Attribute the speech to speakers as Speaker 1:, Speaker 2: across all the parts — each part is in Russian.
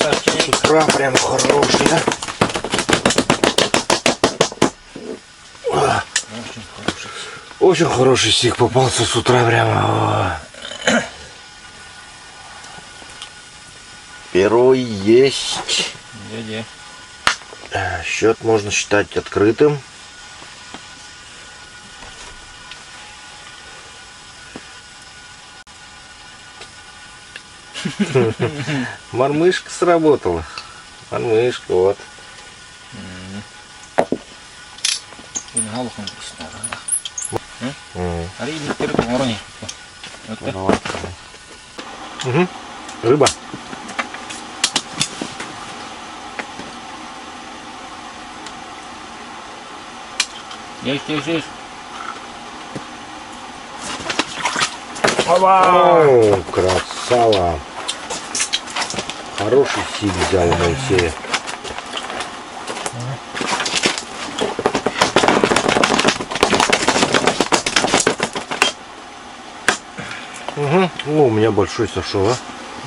Speaker 1: С утра прям хороший, да?
Speaker 2: Очень хороший.
Speaker 1: Очень хороший сик попался с утра прямо. Первый есть.
Speaker 2: Где?
Speaker 1: Счет можно считать открытым. Мормышка сработала. Мормышка, вот.
Speaker 2: Ini halukan pistol. Hari ini kira orang ni.
Speaker 1: Рыба.
Speaker 2: Есть.
Speaker 1: О, красава. Хороший сик взял у Моисея. Ну, у меня большой сошел, а?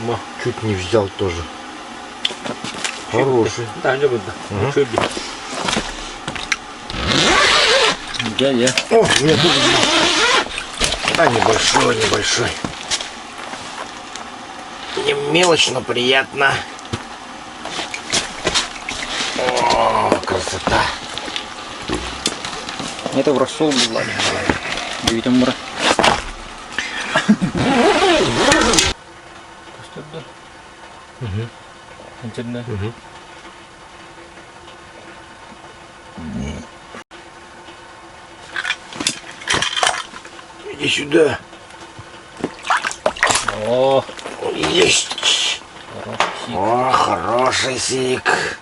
Speaker 2: Да.
Speaker 1: Чуть не взял тоже. Хороший.
Speaker 2: Да, не буду. Где?
Speaker 1: О, у меня тут... Да, небольшой. Не мелочь, но приятно. О, красота.
Speaker 2: Это в рассол было. Видим мура.
Speaker 1: Иди сюда.
Speaker 2: О,
Speaker 1: есть. О, хороший сик.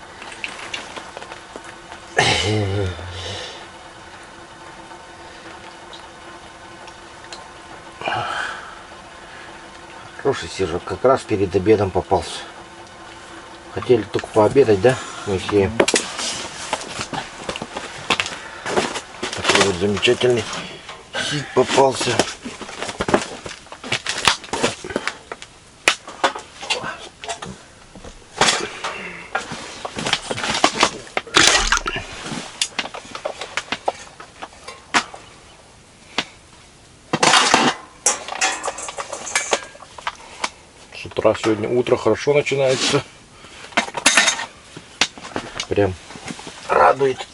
Speaker 1: Хороший сижок, как раз перед обедом попался. Хотели только пообедать, да, Моисеем? Такой вот замечательный сик попался. С утра сегодня утро хорошо начинается. Прям радует.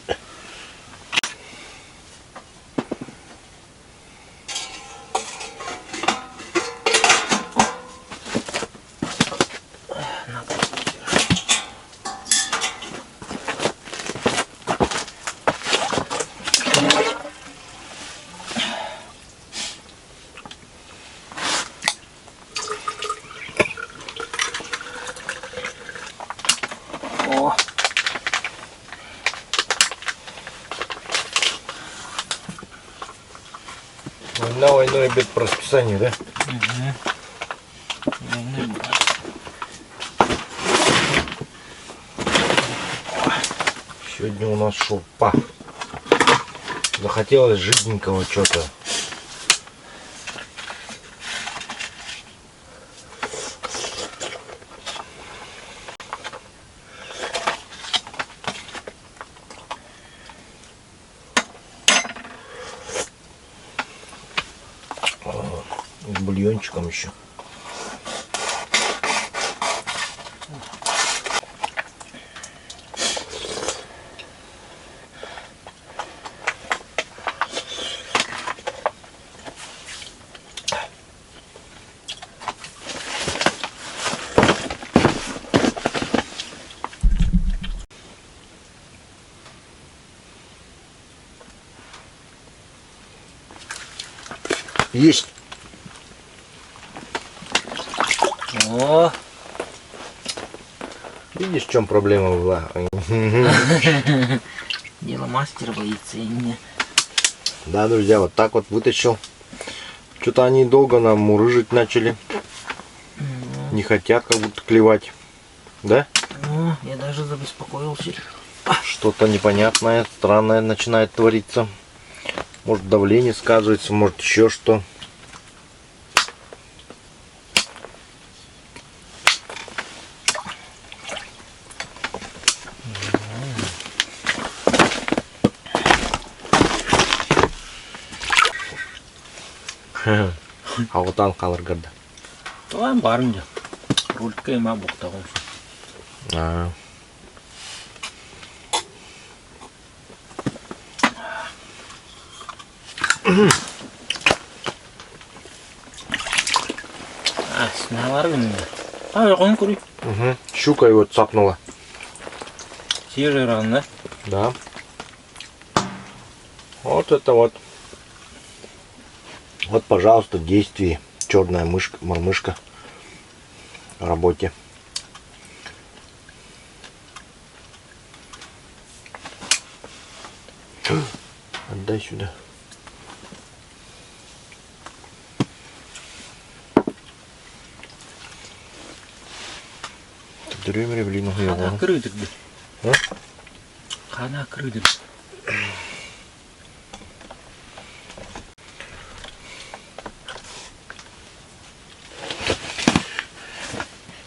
Speaker 2: о.
Speaker 1: Война войной, обед по расписанию, да? Сегодня у нас шурпа. Захотелось жиденького что-то. С бульончиком еще. Есть.
Speaker 2: О,
Speaker 1: Видишь, в чем проблема была?
Speaker 2: дело мастера боится и мне.
Speaker 1: Да, друзья, вот так вот вытащил. Что-то они долго нам мурыжить начали. Не хотят как будто клевать. Да?
Speaker 2: О, я даже забеспокоился.
Speaker 1: Что-то непонятное, странное начинает твориться. Может, давление сказывается, может, еще что. Алтан қалыргарды.
Speaker 2: Тоған барынды. Рулетке ема бұқтағым. Сынавар күнінде. Қойын көрейік.
Speaker 1: Щука его цапнула.
Speaker 2: Свежий ран, да?
Speaker 1: Да. Вот это вот. Вот, пожалуйста, действие. Черная мормышка в работе. Отдай сюда. Дөрөмірі білейін ұғыяға.
Speaker 2: Қана кірдік бі.
Speaker 1: А?
Speaker 2: Қана кірдік.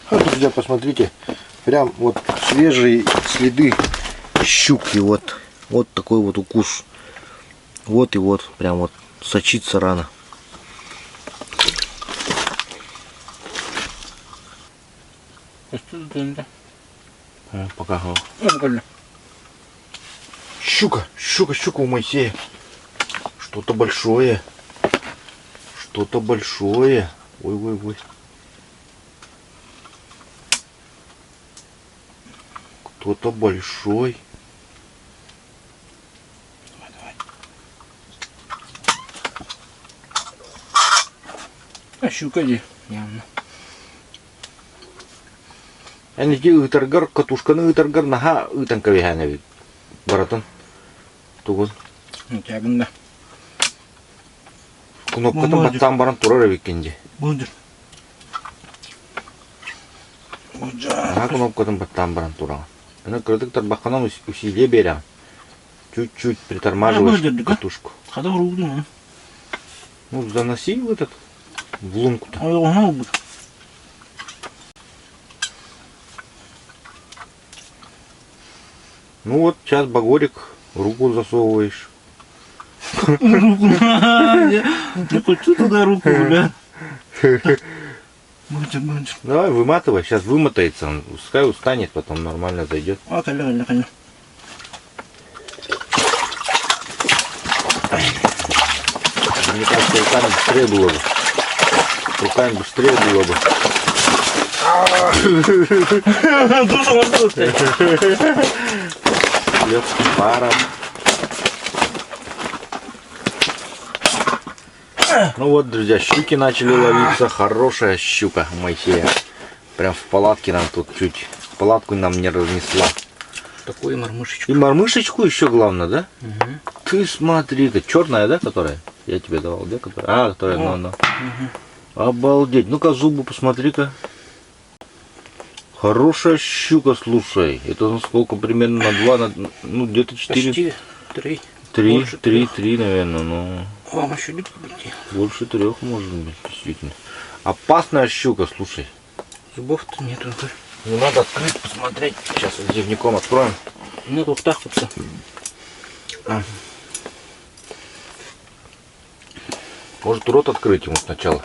Speaker 1: Друзья, посмотрите, прям вот свежие следы щуки, вот такой вот укус, вот и вот, прям вот сочится рана.
Speaker 2: Что тут?
Speaker 1: Пока.
Speaker 2: Прикольно.
Speaker 1: Щука у Моисея. Что-то большое. Ой. Кто-то большой.
Speaker 2: А щука где? Явно.
Speaker 1: Они ытаргар, катушканы ытаргар, наха ытанка вихана баратын. Тугун.
Speaker 2: Тягында.
Speaker 1: Кнопкатын баттан баран турар викенде.
Speaker 2: Будет.
Speaker 1: Ана кнопкатын баттан баран туран. Ана кырдыктар баканан усилие берем. Чуть-чуть притормаживаешь катушку.
Speaker 2: Хода руку.
Speaker 1: Ну, заноси в этот, в лунку-то. Ну вот, сейчас багорик, руку засовываешь.
Speaker 2: Руку. Не хочу туда руку, бля. Будет.
Speaker 1: Давай, выматывай, сейчас вымотается, он пускай устанет, потом нормально зайдет.
Speaker 2: Конечно.
Speaker 1: Мне кажется, руками быстрее было бы.
Speaker 2: Душу воздушный.
Speaker 1: Легким паром. Ну вот, друзья, щуки начали ловиться. Хорошая щука Моисея. Прям в палатке нам тут чуть. Палатку нам не разнесла.
Speaker 2: Такую мормышечку.
Speaker 1: И мормышечку еще главное, да?
Speaker 2: Угу.
Speaker 1: Ты смотри-ка, черная, да, которая? Я тебе давал, да, которая? Которая, ну.
Speaker 2: Угу.
Speaker 1: Обалдеть. Ну-ка, зубы посмотри-ка. Хорошая щука, слушай. Это сколько? Примерно на 2, ну где-то 4.
Speaker 2: Почти 3.
Speaker 1: 3, наверное, ну.
Speaker 2: Вам еще не будет.
Speaker 1: Больше 3 может быть, действительно. Опасная щука, слушай.
Speaker 2: Зубов-то нету.
Speaker 1: Ну надо открыть, посмотреть. Сейчас вот дневником откроем.
Speaker 2: Ну вот так вот.
Speaker 1: Может рот открыть ему сначала.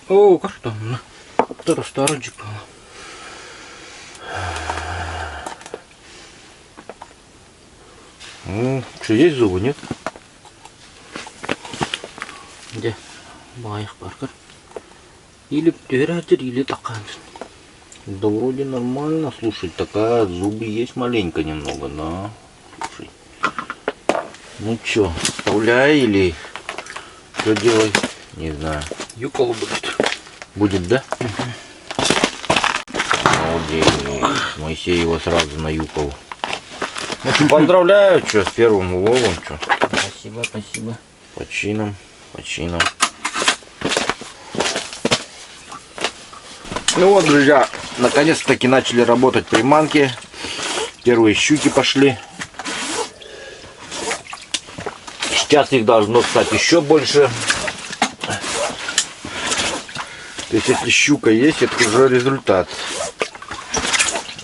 Speaker 2: О, как там? Кто-то старочек.
Speaker 1: Ну, что, есть зубы, нет?
Speaker 2: Где? Байх Паркер. Или птиратер, или такая.
Speaker 1: Да вроде нормально, слушай, такая, зубы есть маленько немного, да. Слушай. Ну чё, вставляй или что делай? Не знаю.
Speaker 2: Юкол будет.
Speaker 1: Будет, да? Молодец. Моисей его сразу наюкал. Ну, поздравляю, что, с первым уловом, что.
Speaker 2: Спасибо.
Speaker 1: По чинам. Ну вот, друзья, наконец-таки начали работать приманки. Первые щуки пошли. Сейчас их должно стать еще больше. То есть, если щука есть, это уже результат.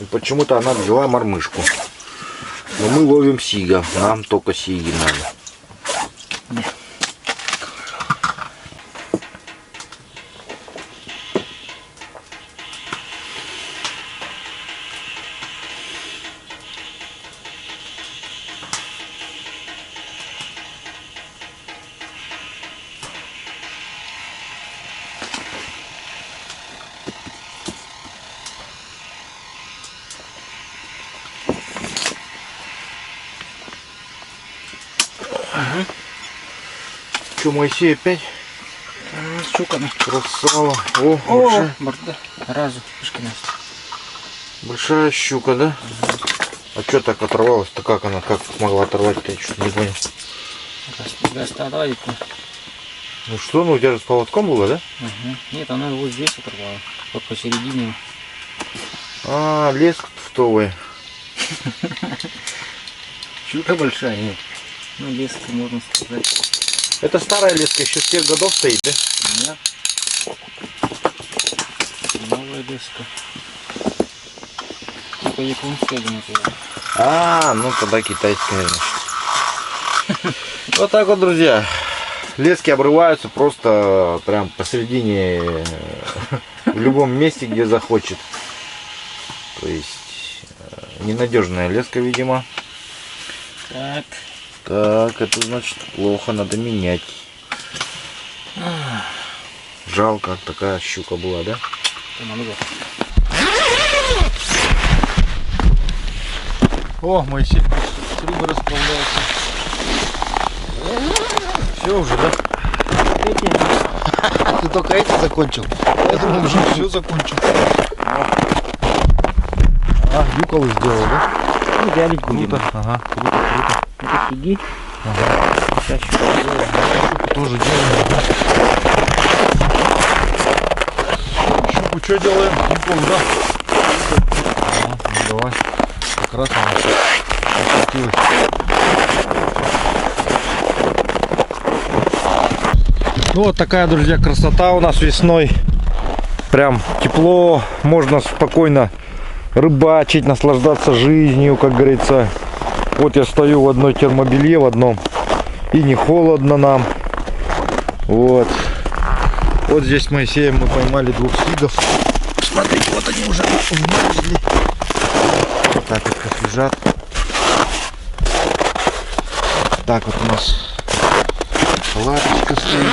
Speaker 1: И почему-то она взяла мормышку. Но мы ловим сига. Нам только сиги надо. Че, Моисей опять?
Speaker 2: Щука.
Speaker 1: Красава.
Speaker 2: О, борда. Разу.
Speaker 1: Большая щука, да? А что так оторвалась-то? Как она? Как могла оторвать-то? Я что-то не понял.
Speaker 2: Давай.
Speaker 1: Ну что, ну у тебя же с поводком было, да?
Speaker 2: Нет, она вот здесь оторвала. Вот посередине.
Speaker 1: А, леска туфтовая.
Speaker 2: Щука большая, нет. Ну, леска, можно сказать.
Speaker 1: Это старая леска, еще с тех годов стоит, да?
Speaker 2: Нет. Новая леска. Типа японская, думаю.
Speaker 1: А, ну тогда китайская, значит. Вот так вот, друзья. Лески обрываются просто прям посередине, в любом месте, где захочет. То есть ненадежная леска, видимо.
Speaker 2: Так.
Speaker 1: Так, это значит плохо, надо менять. Жалко, такая щука была, да? О, Моисей с рыбой расправляется. Все уже, да? Ты только эти закончил? Я думал, уже все закончил. А, юколы сделал, да?
Speaker 2: Ну, вялить будем.
Speaker 1: Круто, ага, круто, круто.
Speaker 2: Это фиги.
Speaker 1: Ага.
Speaker 2: Сейчас щука делаем.
Speaker 1: Тоже делаем, да? Щуку что делаем? Юколы, да? Ага, ну давай. Как раз она опустилась. Ну вот такая, друзья, красота у нас весной. Прям тепло, можно спокойно рыбачить, наслаждаться жизнью, как говорится. Вот я стою в одной термобелье, в одном, и не холодно нам. Вот. Вот здесь с Моисеем мы поймали 2 сигов. Смотрите, вот они уже вмерзли. Вот так вот как лежат. Так вот у нас палаточка стоит.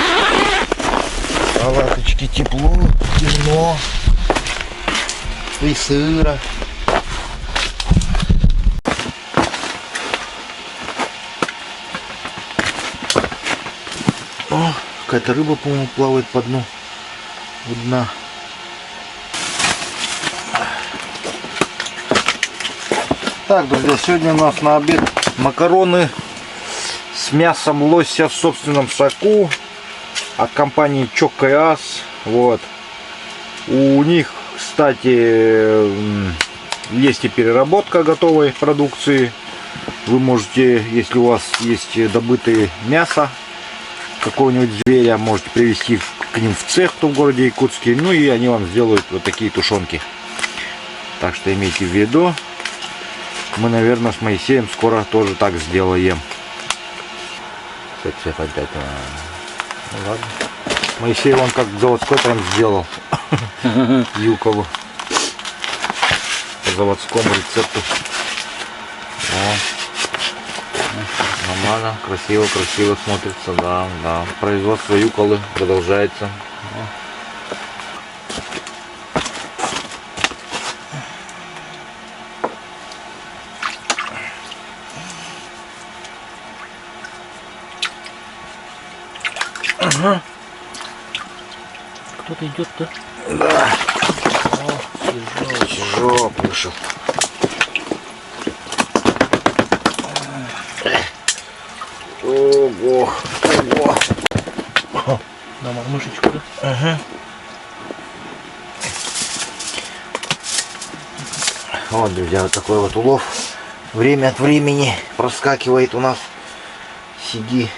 Speaker 1: Палаточки тепло, темно и сыро. О, какая-то рыба, по-моему, плавает по дну. У дна. Так, друзья, сегодня у нас на обед макароны с мясом лося в собственном соку от компании Чоккайас. Вот. У них, кстати, есть и переработка готовой продукции. Вы можете, если у вас есть добытое мясо какого-нибудь зверя, можете привезти к ним в цех, кто в городе Якутске. Ну и они вам сделают вот такие тушенки. Так что имейте в виду. Мы, наверное, с Моисеем скоро тоже так сделаем. Цепь опять. Ну ладно. Моисей он как заводской прям сделал. Юколу. По заводскому рецепту. Нормально, красиво смотрится, да. Производство юколы продолжается. Ага.
Speaker 2: Кто-то идет-то?
Speaker 1: Да. Тяжело вышел. Ого.
Speaker 2: На мормышечку, да?
Speaker 1: Ага. Вот, друзья, вот такой вот улов. Время от времени проскакивает у нас сиги.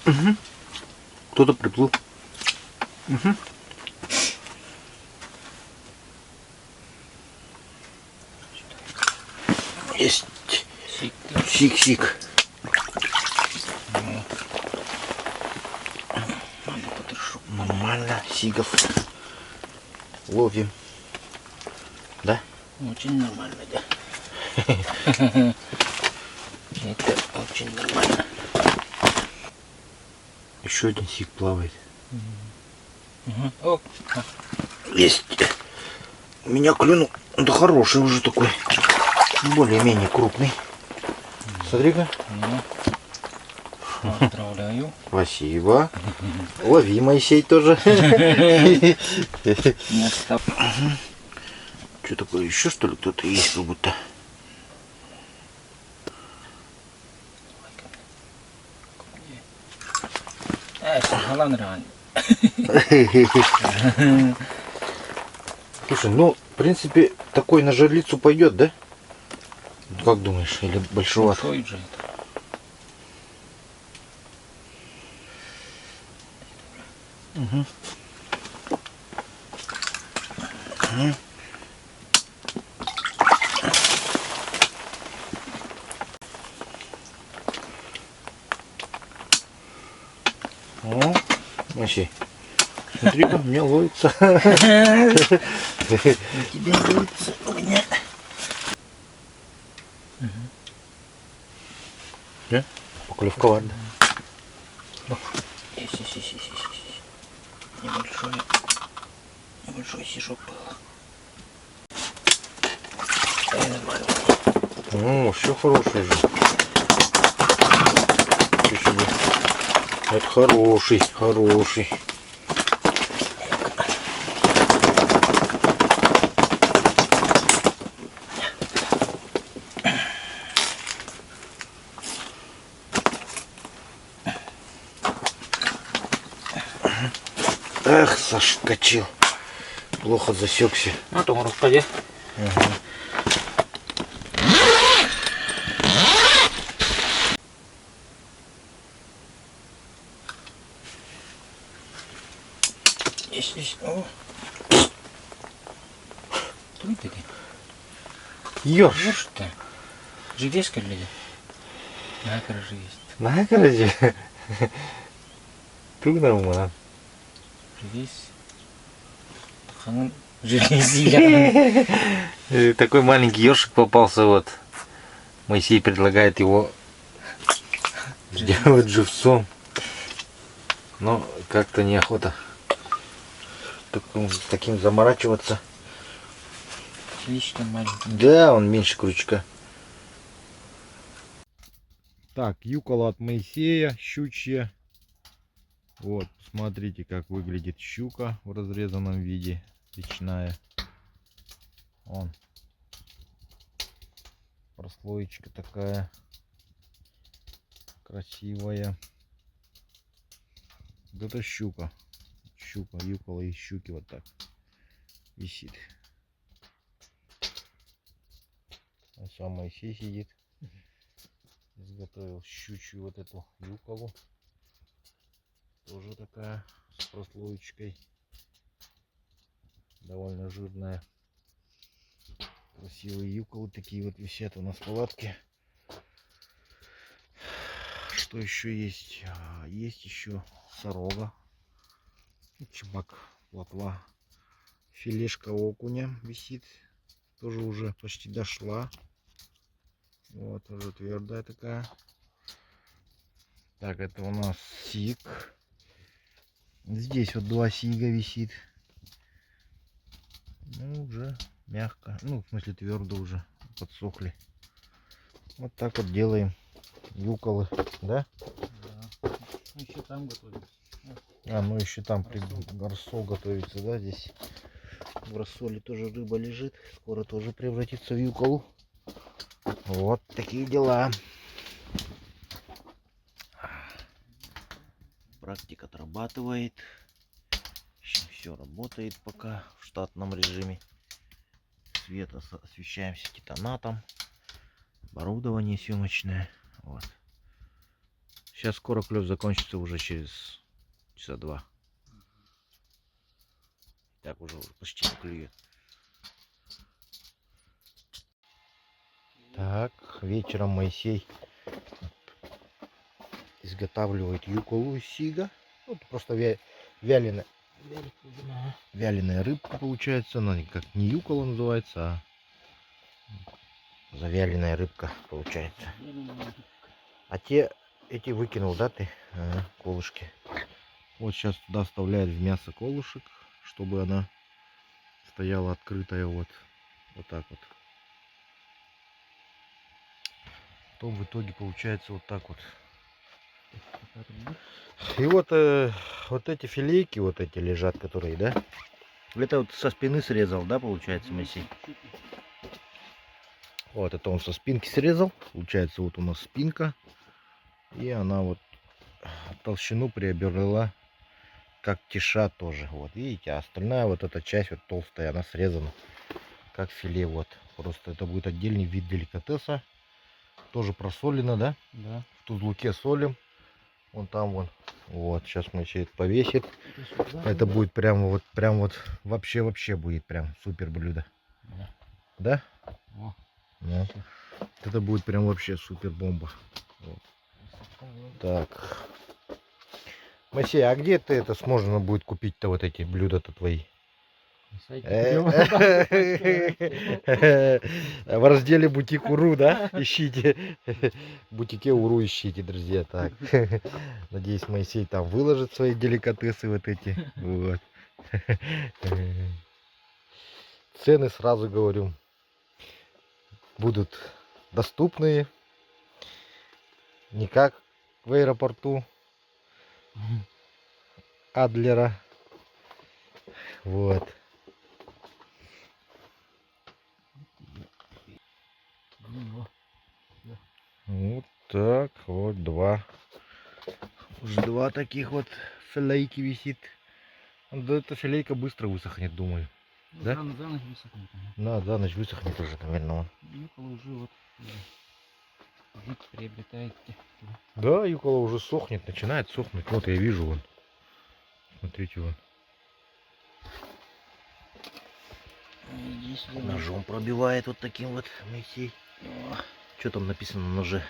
Speaker 1: Угу. Кто-то приплыл. Угу. Есть. Сик-сик. нормально. Сигов ловим. Да?
Speaker 2: Очень нормально, да. Это очень нормально.
Speaker 1: Еще один сиг плавает.
Speaker 2: О,
Speaker 1: Есть. Меня клюнул. Да хороший уже такой. Более-менее крупный. Смотри-ка.
Speaker 2: поздравляю.
Speaker 1: Спасибо. Лови, Моисей, тоже.
Speaker 2: Не остав-
Speaker 1: Что такое? Еще что ли кто-то есть как будто?
Speaker 2: Главное, реально.
Speaker 1: Слушай, ну, в принципе, такой на жерлицу пойдет, да? Как думаешь? Или большеват?
Speaker 2: Большой же это.
Speaker 1: О, Моисей, смотри-ка, мне ловится.
Speaker 2: Тебе нравится у меня.
Speaker 1: Поклевковат, да?
Speaker 2: Есть. Небольшой сишок был. Нормально.
Speaker 1: О, все хорошее же. Ничего себе. Это хороший. Эх, соскочил. Плохо засекся.
Speaker 2: А то господи. Есть. О. Тут таки.
Speaker 1: Ёрш.
Speaker 2: Ёрш-то. Железка ли? На короже есть.
Speaker 1: На, короче. Тут нормально.
Speaker 2: Желез. Железия.
Speaker 1: Такой маленький ёршик попался вот. Моисей предлагает его сделать живцом. Но как-то неохота таким заморачиваться.
Speaker 2: Слишком маленький.
Speaker 1: Да, он меньше крючка. Так, юкола от Моисея, щучья. Вот, смотрите, как выглядит щука в разрезанном виде, речная. Вон. Прослоечка такая красивая. Вот это щука. Щука, юкола из щуки вот так висит. А сам Моисей сидит. Изготовил щучью вот эту юколу. Тоже такая с прослоечкой. Довольно жирная. Красивые юколы такие вот висят у нас в палатке. Что еще есть? Есть еще сорога, чебак, плотва, филешка окуня висит. Тоже уже почти дошла. Вот, уже твердая такая. Так, это у нас сиг. Здесь вот 2 сига висит. Ну, уже мягко. Ну, в смысле, твердо уже подсохли. Вот так вот делаем юколы, да?
Speaker 2: Да. Еще там готовится.
Speaker 1: А, ну еще там рассол готовится, да, здесь. В рассоле тоже рыба лежит. Скоро тоже превратится в юколу. Вот такие дела. Практика отрабатывает. Все работает пока в штатном режиме. Свет освещаемся титанатом. Оборудование съемочное. Вот. Сейчас скоро клев закончится уже через часа 2. Так уже почти не клюет. Так, вечером Моисей изготавливает юколу из сига. Ну, просто вяленая Вяленая рыбка получается. Она как не юкола называется, а завяленная рыбка получается. А эти выкинул, да, ты? Ага, колышки. Вот сейчас туда вставляют в мясо колышек, чтобы она стояла открытая вот так вот. Потом в итоге получается вот так вот. И вот, вот эти филейки, вот эти лежат, которые, да? Это вот со спины срезал, да, получается, Моисей? Вот это он со спинки срезал. Получается, вот у нас спинка. И она вот толщину приобрела как тиша тоже. Вот видите, а остальная вот эта часть вот толстая, она срезана как филе. Вот. Просто это будет отдельный вид деликатеса. Тоже просолено, да?
Speaker 2: Да.
Speaker 1: В тузлуке солим. Вон там вон. Вот, сейчас мы все это повесит. Это будет прям вот вообще будет прям супер блюдо.
Speaker 2: Да.
Speaker 1: Да?
Speaker 2: О,
Speaker 1: Ну, это будет прям вообще супер бомба. Вот. Так. Моисей, а где ты это можно будет купить-то вот эти блюда-то твои?
Speaker 2: на сайте
Speaker 1: В разделе бутик Уру, да? Ищите. В бутике Уру ищите, друзья. Так. Надеюсь, Моисей там выложит свои деликатесы вот эти. Вот. Цены, сразу говорю, будут доступные. Не как в аэропорту Адлера. Вот. Вот так вот два. Уже два таких вот филейки висит. Да эта филейка быстро высохнет, думаю. Да?
Speaker 2: За ночь высохнет.
Speaker 1: Да, за ночь высохнет уже, наверное.
Speaker 2: Юкола уже вот вид приобретает.
Speaker 1: Да, юкола уже сохнет, начинает сохнуть. Вот я вижу вон. Смотрите вон. Ножом пробивает вот таким вот Моисей. Что там написано на ноже?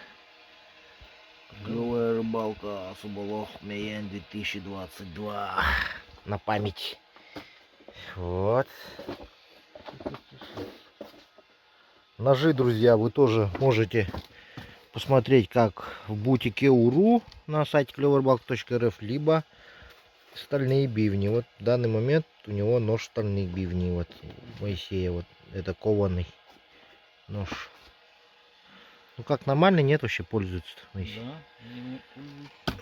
Speaker 1: Клевая рыбалка Суболов Мейен 2022. На память. Вот. Ножи, друзья, вы тоже можете посмотреть как в бутике Уру на сайте клевербалка.рф, либо стальные бивни. Вот в данный момент у него нож стальных бивней. Вот Моисея. Вот это кованый нож. Ну как, нормально, нет, вообще пользуется Моисей?
Speaker 2: Да.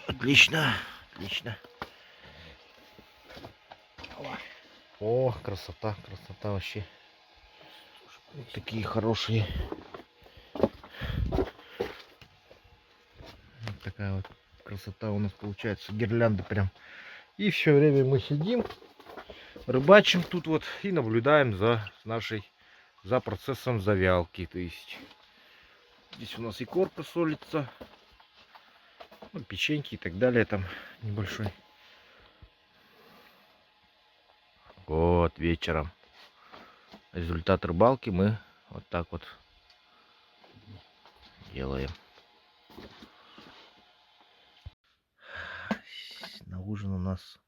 Speaker 1: Отлично, отлично. О, красота, красота вообще. Вот такие хорошие. Вот такая вот красота у нас получается. Гирлянды прям. И все время мы сидим, рыбачим тут вот и наблюдаем за процессом завялки. То есть здесь у нас и корпус солится, ну, печеньки и так далее там небольшой. Вот вечером результат рыбалки мы вот так вот делаем. На ужин у нас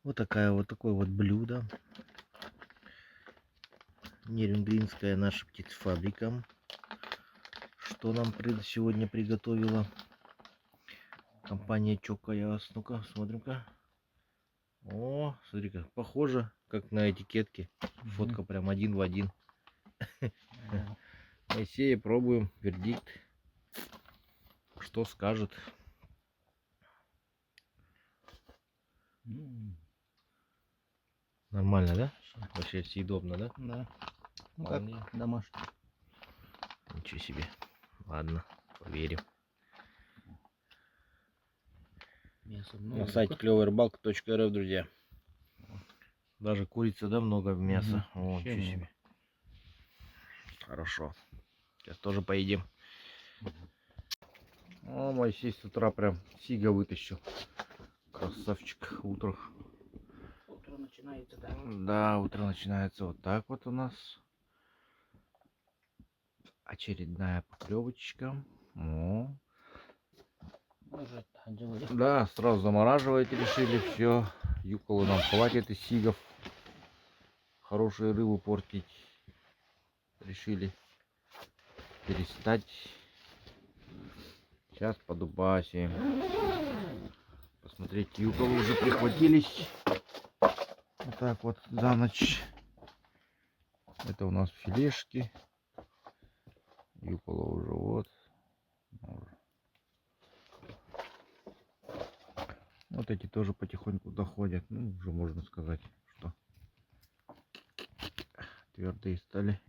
Speaker 1: вот такое вот блюдо. Нерюнгринская наша птицефабрика. Что нам сегодня приготовила компания Чокаяс? Ну-ка, смотрим-ка. О, смотри-ка, похоже, как на этикетке. Фотка прям один в один. Моисея, пробуем. Вердикт. Что скажет? Нормально, да? Вообще съедобно, да?
Speaker 2: Да. Ну как домашний.
Speaker 1: Ничего себе. Ладно, поверим. На сайте клевербалка.рф, друзья. Даже курица, да, много мяса. О, ничего себе. Хорошо. Сейчас тоже поедим. О, Моисей с утра прям сига вытащил. Красавчик. Утро.
Speaker 2: Утро начинается, да.
Speaker 1: Да, утро начинается вот так вот у нас. Очередная поклевочка. О.
Speaker 2: Уже делали.
Speaker 1: Да, сразу замораживать решили, все. Юколы нам хватит из сигов. Хорошую рыбу портить. Решили перестать. Сейчас подубасим. Посмотреть, юколы уже прихватились. Вот так вот за ночь. Это у нас филешки. Юкола уже вот. Вот эти тоже потихоньку доходят. Ну, уже можно сказать, что твердые стали.